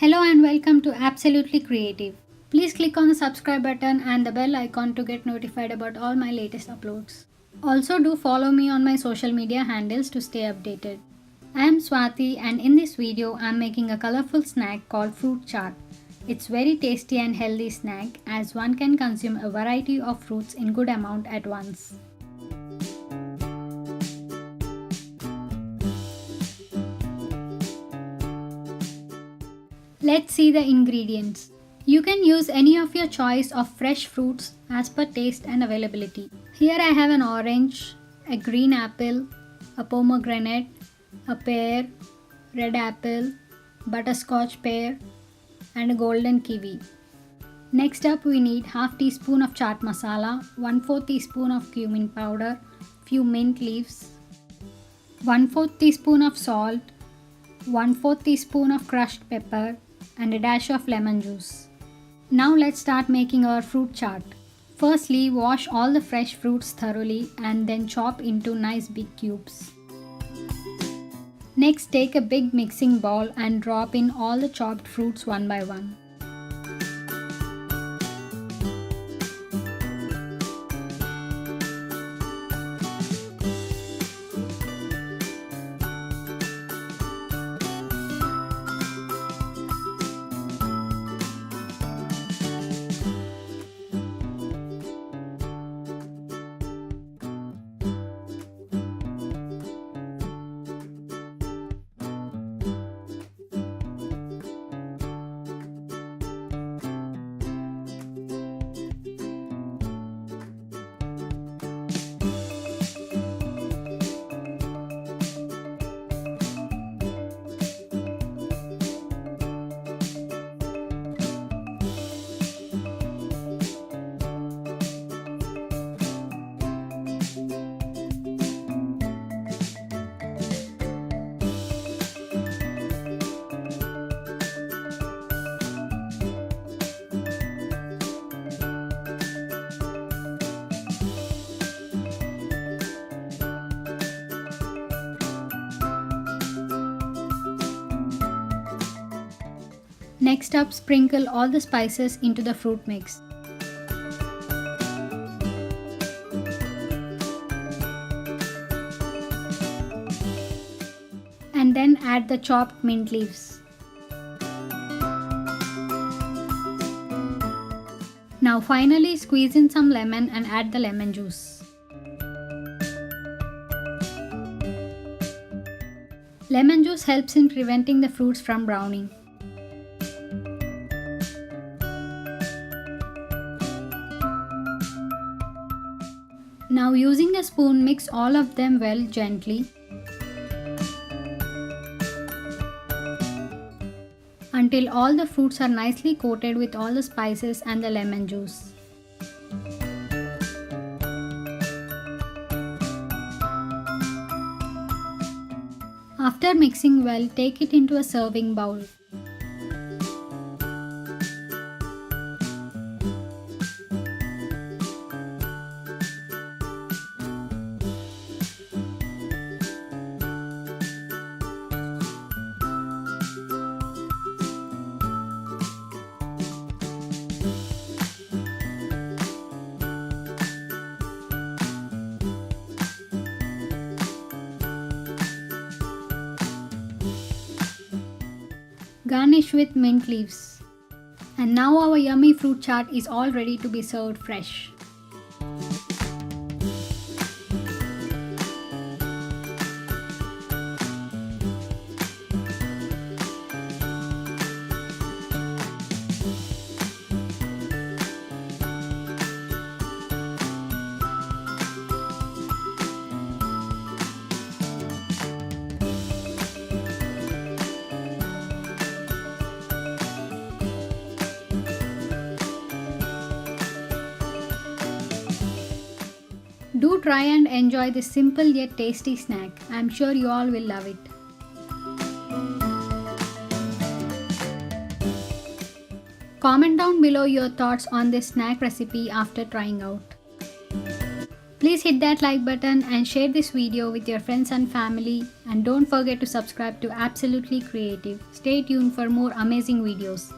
Hello and welcome to Absolutely Creative. Please click on the subscribe button and the bell icon to get notified about all my latest uploads. Also, do follow me on my social media handles to stay updated. I am Swathi and in this video I am making a colorful snack called fruit chaat. It's very tasty and healthy snack as one can consume a variety of fruits in good amount at once. Let's see the ingredients. You can use any of your choice of fresh fruits as per taste and availability. Here I have an orange, a green apple, a pomegranate, a pear, red apple, butterscotch pear, and a golden kiwi. Next up we need half teaspoon of chaat masala, 1/4 teaspoon of cumin powder, few mint leaves, 1/4 teaspoon of salt, 1/4 teaspoon of crushed pepper, and a dash of lemon juice. Now let's start making our fruit chaat. Firstly, wash all the fresh fruits thoroughly and then chop into nice big cubes. Next, take a big mixing bowl and drop in all the chopped fruits one by one. Next up, sprinkle all the spices into the fruit mix. And then add the chopped mint leaves. Now finally squeeze in some lemon and add the lemon juice. Lemon juice helps in preventing the fruits from browning. Now using a spoon, mix all of them well gently until all the fruits are nicely coated with all the spices and the lemon juice. After mixing well, take it into a serving bowl. Garnish with mint leaves. And now our yummy fruit chaat is all ready to be served fresh. Do try and enjoy this simple yet tasty snack. I am sure you all will love it. Comment down below your thoughts on this snack recipe after trying out. Please hit that like button and share this video with your friends and family, and don't forget to subscribe to Absolutely Creative. Stay tuned for more amazing videos.